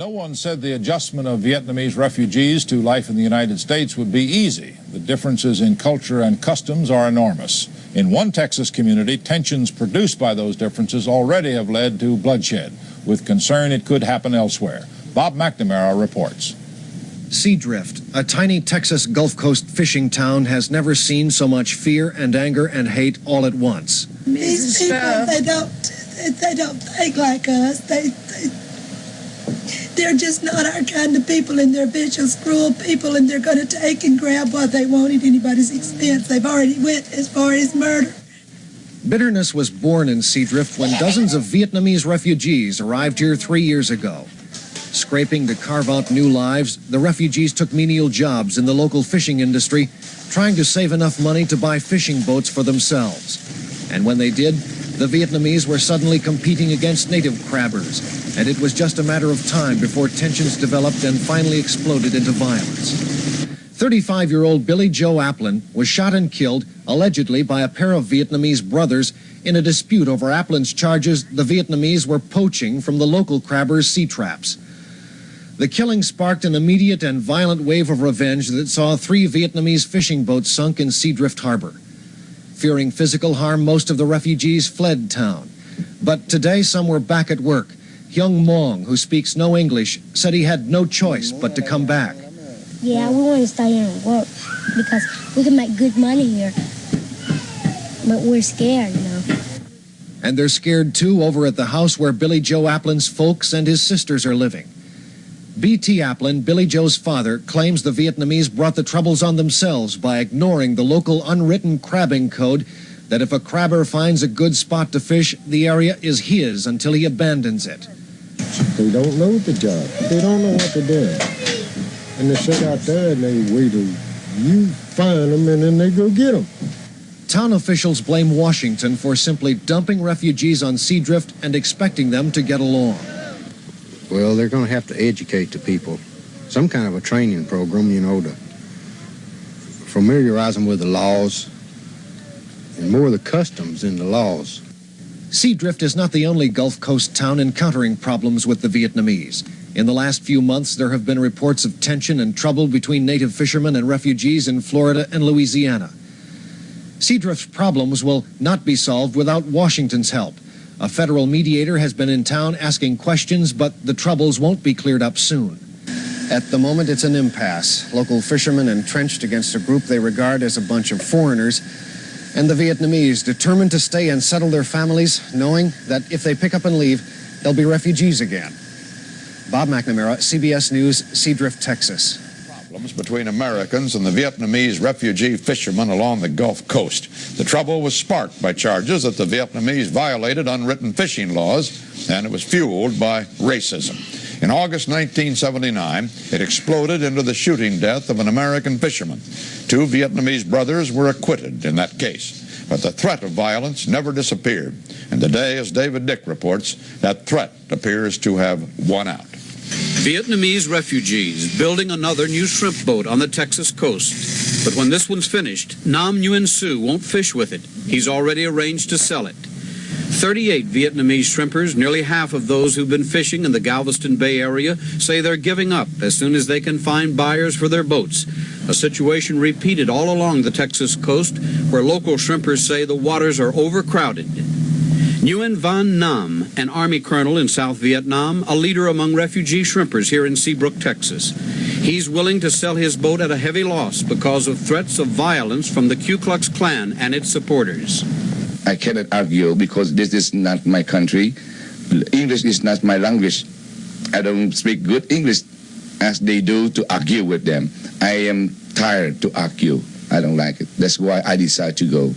No one said the adjustment of Vietnamese refugees to life in the United States would be easy. The differences in culture and customs are enormous. In one Texas community, tensions produced by those differences already have led to bloodshed, with concern it could happen elsewhere. Bob McNamara reports. Seadrift, a tiny Texas Gulf Coast fishing town, has never seen so much fear and anger and hate all at once. These people, they don't think like us. They're just not our kind of people, and they're vicious, cruel people, and they're going to take and grab what they want at anybody's expense. They've already went as far as murder. Bitterness was born in Seadrift when dozens of Vietnamese refugees arrived here 3 years ago. Scraping to carve out new lives, the refugees took menial jobs in the local fishing industry, trying to save enough money to buy fishing boats for themselves. And when they did, the Vietnamese were suddenly competing against native crabbers, and it was just a matter of time before tensions developed and finally exploded into violence. 35-year-old Billy Joe APLIN was shot and killed, allegedly by a pair of Vietnamese brothers, in a dispute over APLIN's charges the Vietnamese were poaching from the local crabbers' sea traps. The killing sparked an immediate and violent wave of revenge that saw 3 Vietnamese fishing boats sunk in Seadrift Harbor. Fearing physical harm, most of the refugees fled town. But today some were back at work. Hyung Mong, who speaks no English, said he had no choice but to come back. Yeah, we want to stay here and work because we can make good money here. But we're scared, you know. And they're scared too over at the house where Billy Joe APLIN's folks and his sisters are living. B.T. APLIN, Billy Joe's father, claims the Vietnamese brought the troubles on themselves by ignoring the local unwritten crabbing code that if a crabber finds a good spot to fish, the area is his until he abandons it. They don't know the job. They don't know what they're doing. And they sit out there and they wait till you find them and then they go get them. Town officials blame Washington for simply dumping refugees on Seadrift and expecting them to get along. Well, they're going to have to educate the people. Some kind of a training program, you know, to familiarize them with the laws and more of the customs than the laws. Seadrift is not the only Gulf Coast town encountering problems with the Vietnamese. In the last few months, there have been reports of tension and trouble between native fishermen and refugees in Florida and Louisiana. Seadrift's problems will not be solved without Washington's help. A federal mediator has been in town asking questions, but the troubles won't be cleared up soon. At the moment, it's an impasse. Local fishermen entrenched against a group they regard as a bunch of foreigners, and the Vietnamese determined to stay and settle their families, knowing that if they pick up and leave, they'll be refugees again. Bob McNamara, CBS News, Seadrift, Texas. Problems between Americans and the Vietnamese refugee fishermen along the Gulf Coast. The trouble was sparked by charges that the Vietnamese violated unwritten fishing laws, and it was fueled by racism. In August 1979, it exploded into the shooting death of an American fisherman. 2 Vietnamese brothers were acquitted in that case, but the threat of violence never disappeared. And today, as David Dick reports, that threat appears to have won out. Vietnamese refugees building another new shrimp boat on the Texas coast. But when this one's finished, Nam Nguyen Sue won't fish with it. He's already arranged to sell it. 38 Vietnamese shrimpers, nearly half of those who've been fishing in the Galveston Bay area, say they're giving up as soon as they can find buyers for their boats. A situation repeated all along the Texas coast, where local shrimpers say the waters are overcrowded. Nguyen Van Nam, an Army colonel in South Vietnam, a leader among refugee shrimpers here in Seabrook, Texas. He's willing to sell his boat at a heavy loss because of threats of violence from the Ku Klux Klan and its supporters. I cannot argue because this is not my country. English is not my language. I don't speak good English as they do to argue with them. I am tired to argue. I don't like it. That's why I decided to go.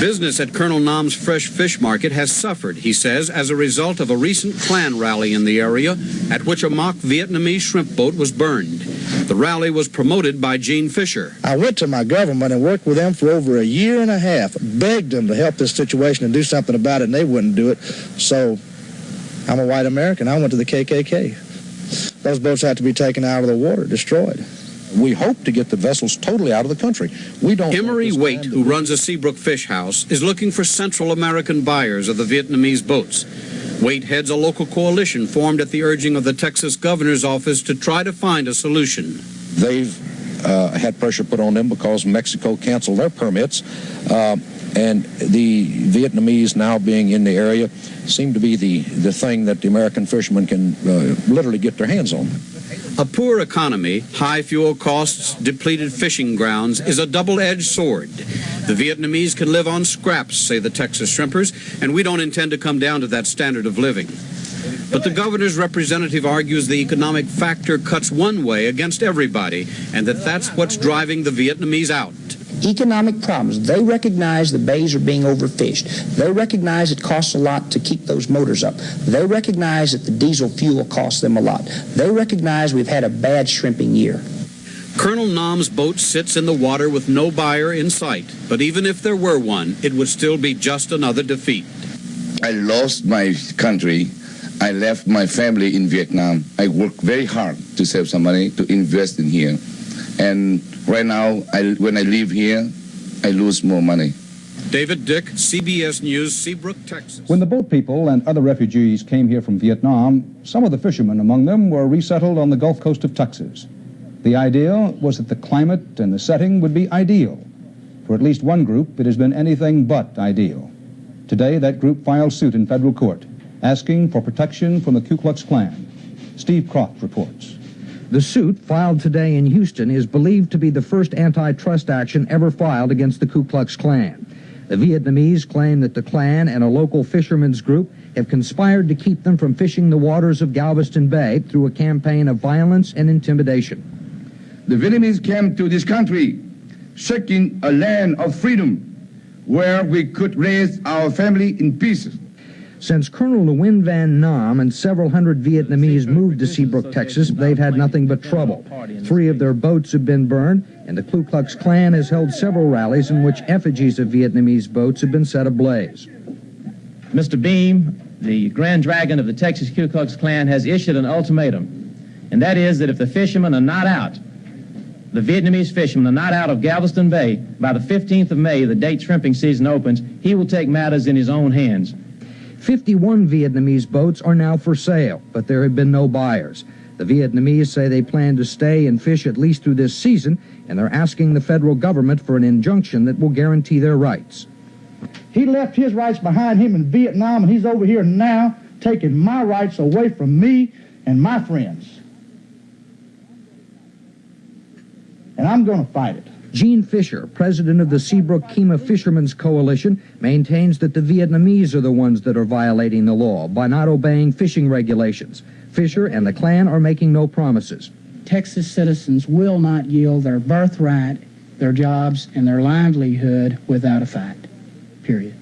Business at Colonel Nam's fresh fish market has suffered, he says, as a result of a recent Klan rally in the area at which a mock Vietnamese shrimp boat was burned. The rally was promoted by Gene Fisher. I went to my government and worked with them for over a year and a half, begged them to help this situation and do something about it, and they wouldn't do it. So I'm a white American. I went to the KKK. Those boats had to be taken out of the water, destroyed. We hope to get the vessels totally out of the country. We don't. Emery Waite, who runs a Seabrook fish house, is looking for Central American buyers of the Vietnamese boats. Waite heads a local coalition formed at the urging of the Texas governor's office to try to find a solution. They've had pressure put on them because Mexico canceled their permits, and the Vietnamese now being in the area seem to be the thing that the American fishermen can literally get their hands on. A poor economy, high fuel costs, depleted fishing grounds is a double-edged sword. The Vietnamese can live on scraps, say the Texas shrimpers, and we don't intend to come down to that standard of living. But the governor's representative argues the economic factor cuts one way against everybody, and that's what's driving the Vietnamese out. Economic problems. They recognize the bays are being overfished. They recognize it costs a lot to keep those motors up. They recognize that the diesel fuel costs them a lot. They recognize we've had a bad shrimping year. Colonel Nam's boat sits in the water with no buyer in sight, but even if there were one, it would still be just another defeat. I lost my country. I left my family in Vietnam. I worked very hard to save some money to invest in here. And right now, when I leave here, I lose more money. David Dick, CBS News, Seabrook, Texas. When the boat people and other refugees came here from Vietnam, some of the fishermen among them were resettled on the Gulf Coast of Texas. The idea was that the climate and the setting would be ideal. For at least one group, it has been anything but ideal. Today, that group filed suit in federal court, asking for protection from the Ku Klux Klan. Steve Croft reports. The suit, filed today in Houston, is believed to be the first antitrust action ever filed against the Ku Klux Klan. The Vietnamese claim that the Klan and a local fishermen's group have conspired to keep them from fishing the waters of Galveston Bay through a campaign of violence and intimidation. The Vietnamese came to this country seeking a land of freedom where we could raise our family in peace. Since Colonel Nguyen Van Nam and several hundred Vietnamese moved to Seabrook, Texas, they've had nothing but trouble. 3 of their boats have been burned, and the Ku Klux Klan has held several rallies in which effigies of Vietnamese boats have been set ablaze. Mr. Beam, the Grand Dragon of the Texas Ku Klux Klan, has issued an ultimatum, and that is that if the fishermen are not out, the Vietnamese fishermen are not out of Galveston Bay by the 15th of May, the date shrimping season opens, he will take matters in his own hands. 51 Vietnamese boats are now for sale, but there have been no buyers. The Vietnamese say they plan to stay and fish at least through this season, and they're asking the federal government for an injunction that will guarantee their rights. He left his rights behind him in Vietnam, and he's over here now taking my rights away from me and my friends. And I'm going to fight it. Gene Fisher, president of the Seabrook-Kemah Fishermen's Coalition, maintains that the Vietnamese are the ones that are violating the law by not obeying fishing regulations. Fisher and the Klan are making no promises. Texas citizens will not yield their birthright, their jobs, and their livelihood without a fight. Period.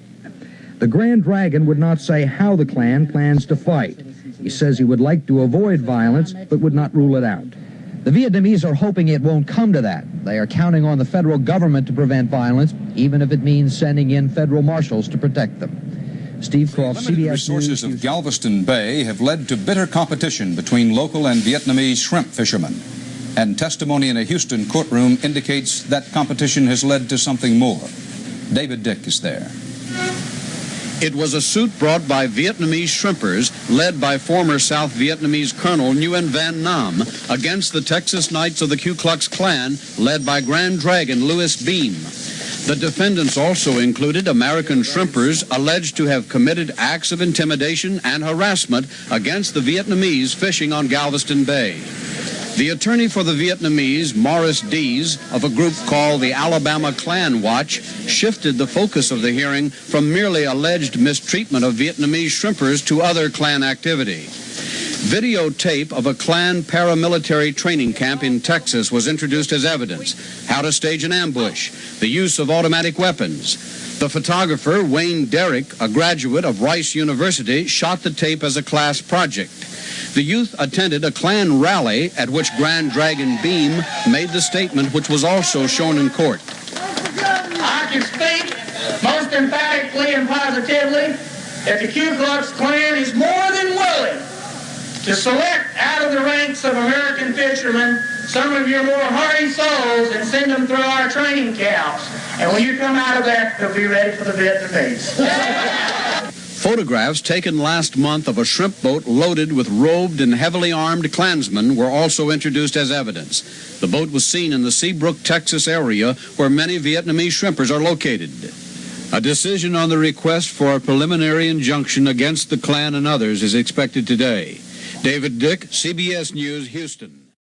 The Grand Dragon would not say how the Klan plans to fight. He says he would like to avoid violence, but would not rule it out. The Vietnamese are hoping it won't come to that. They are counting on the federal government to prevent violence, even if it means sending in federal marshals to protect them. Steve Croft, CBS News. Resources of Galveston Bay have led to bitter competition between local and Vietnamese shrimp fishermen. And testimony in a Houston courtroom indicates that competition has led to something more. David Dick is there. It was a suit brought by Vietnamese shrimpers, led by former South Vietnamese Colonel Nguyen Van Nam, against the Texas Knights of the Ku Klux Klan, led by Grand Dragon Louis Beam. The defendants also included American shrimpers alleged to have committed acts of intimidation and harassment against the Vietnamese fishing on Galveston Bay. The attorney for the Vietnamese, Morris DEES, of a group called the Alabama Klan Watch, shifted the focus of the hearing from merely alleged mistreatment of Vietnamese shrimpers to other Klan activity. Videotape of a Klan paramilitary training camp in Texas was introduced as evidence. How to stage an ambush, the use of automatic weapons. The photographer, Wayne Derrick, a graduate of Rice University, shot the tape as a class project. The youth attended a Klan rally at which Grand Dragon Beam made the statement which was also shown in court. I can speak most emphatically and positively that the Ku Klux Klan is more than willing to select out of the ranks of American fishermen some of your more hardy souls and send them through our training camps. And when you come out of that, they'll be ready for the Vietnamese. Photographs taken last month of a shrimp boat loaded with robed and heavily armed Klansmen were also introduced as evidence. The boat was seen in the Seabrook, Texas area where many Vietnamese shrimpers are located. A decision on the request for a preliminary injunction against the Klan and others is expected today. David Dick, CBS News, Houston.